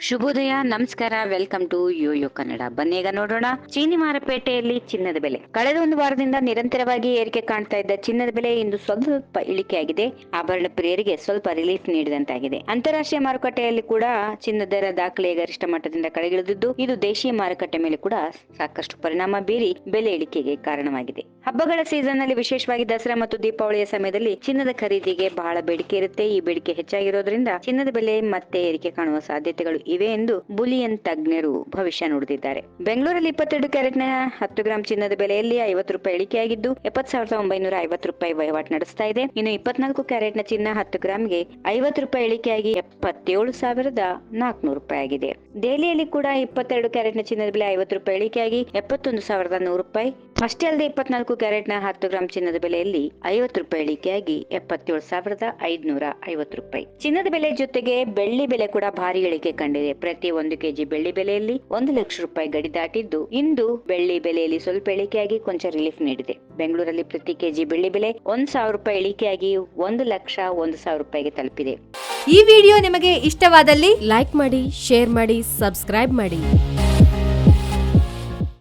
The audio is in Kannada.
ಶುಭೋದಯ, ನಮಸ್ಕಾರ, ವೆಲ್ಕಮ್ ಟು ಯೋಯೋ ಕನ್ನಡ. ಬನ್ನಿಗ ನೋಡೋಣ ಚೀನಿ ಮಾರುಕಟ್ಟೆಯಲ್ಲಿ ಚಿನ್ನದ ಬೆಲೆ. ಕಳೆದ ಒಂದು ವಾರದಿಂದ ನಿರಂತರವಾಗಿ ಏರಿಕೆ ಕಾಣ್ತಾ ಇದ್ದ ಚಿನ್ನದ ಬೆಲೆ ಇಂದು ಸ್ವಲ್ಪ ಇಳಿಕೆಯಾಗಿದೆ. ಆಭರಣ ಪ್ರಿಯರಿಗೆ ಸ್ವಲ್ಪ ರಿಲೀಫ್ ನೀಡಿದಂತಾಗಿದೆ. ಅಂತಾರಾಷ್ಟ್ರೀಯ ಮಾರುಕಟ್ಟೆಯಲ್ಲಿ ಕೂಡ ಚಿನ್ನದ ದರ ದಾಖಲೆಯ ಗರಿಷ್ಠ ಮಟ್ಟದಿಂದ ಕೆಳಗಿಳಿದಿದ್ದು, ಇದು ದೇಶೀಯ ಮಾರುಕಟ್ಟೆ ಮೇಲೆ ಕೂಡ ಸಾಕಷ್ಟು ಪರಿಣಾಮ ಬೀರಿ ಬೆಲೆ ಇಳಿಕೆಗೆ ಕಾರಣವಾಗಿದೆ. ಹಬ್ಬಗಳ ಸೀಸನ್ ನಲ್ಲಿ, ವಿಶೇಷವಾಗಿ ದಸರಾ ಮತ್ತು ದೀಪಾವಳಿಯ ಸಮಯದಲ್ಲಿ ಚಿನ್ನದ ಖರೀದಿಗೆ ಬಹಳ ಬೇಡಿಕೆ ಇರುತ್ತೆ. ಈ ಬೇಡಿಕೆ ಹೆಚ್ಚಾಗಿರೋದ್ರಿಂದ ಚಿನ್ನದ ಬೆಲೆ ಮತ್ತೆ ಏರಿಕೆ ಕಾಣುವ ಸಾಧ್ಯತೆಗಳು ಇವೆ ಎಂದು ಬುಲಿಯನ್ ತಜ್ಞರು ಭವಿಷ್ಯ ನುಡಿದಿದ್ದಾರೆ. ಬೆಂಗಳೂರಲ್ಲಿ 22 ಕ್ಯಾರೆಟ್ನ 10 ಗ್ರಾಂ ಚಿನ್ನದ ಬೆಲೆಯಲ್ಲಿ 50 ರೂಪಾಯಿ ಇಳಿಕೆಯಾಗಿದ್ದು 70,950 ರೂಪಾಯಿ ವಹಿವಾಟು ನಡೆಸ್ತಾ ಇದೆ. ಇನ್ನು 24 ಕ್ಯಾರೆಟ್ನ ಚಿನ್ನ 10 ಗ್ರಾಂಗೆ 50 ರೂಪಾಯಿ ಇಳಿಕೆಯಾಗಿ 77,400 ರೂಪಾಯಿ ಆಗಿದೆ. ದೆಹಲಿಯಲ್ಲಿ ಕೂಡ 22 ಕ್ಯಾರೆಟ್ನ ಚಿನ್ನದ ಬೆಲೆ 50 ರೂಪಾಯಿ ಇಳಿಕೆಯಾಗಿ 71,100 ರೂಪಾಯಿ. ಅಷ್ಟೇ ಅಲ್ಲದೆ 24 ಕ್ಯಾರೆಟ್ನ 10 ಗ್ರಾಂ ಚಿನ್ನದ ಬೆಲೆಯಲ್ಲಿ 50 ರೂಪಾಯಿ ಇಳಿಕೆಯಾಗಿ 77,550 ರೂಪಾಯಿ. ಚಿನ್ನದ ಬೆಲೆ ಜೊತೆಗೆ ಬೆಳ್ಳಿ ಬೆಲೆ ಕೂಡ ಭಾರಿ ಇಳಿಕೆ ಕಂಡಿದೆ. ಪ್ರತಿ 1 ಕೆಜಿ ಬೆಳ್ಳಿ ಬೆಲೆಯಲ್ಲಿ 1 ಲಕ್ಷ ರೂಪಾಯಿ ಗಡಿ ದಾಟಿದ್ದು, ಇಂದು ಬೆಳ್ಳಿ ಬೆಲೆಯಲ್ಲಿ ಸ್ವಲ್ಪ ಇಳಿಕೆಯಾಗಿ ಕೊಂಚ ರಿಲೀಫ್ ನೀಡಿದೆ. ಬೆಂಗಳೂರಲ್ಲಿ ಪ್ರತಿ ಕೆಜಿ ಬೆಳ್ಳಿ ಬೆಲೆ 1,000 ರೂಪಾಯಿ ಇಳಿಕೆಯಾಗಿ 1,01,000 ರೂಪಾಯಿಗೆ ತಲುಪಿದೆ. ಈ ವಿಡಿಯೋ ನಿಮಗೆ ಇಷ್ಟವಾದಲ್ಲಿ ಲೈಕ್ ಮಾಡಿ, ಶೇರ್ ಮಾಡಿ, ಸಬ್ಸ್ಕ್ರೈಬ್ ಮಾಡಿ.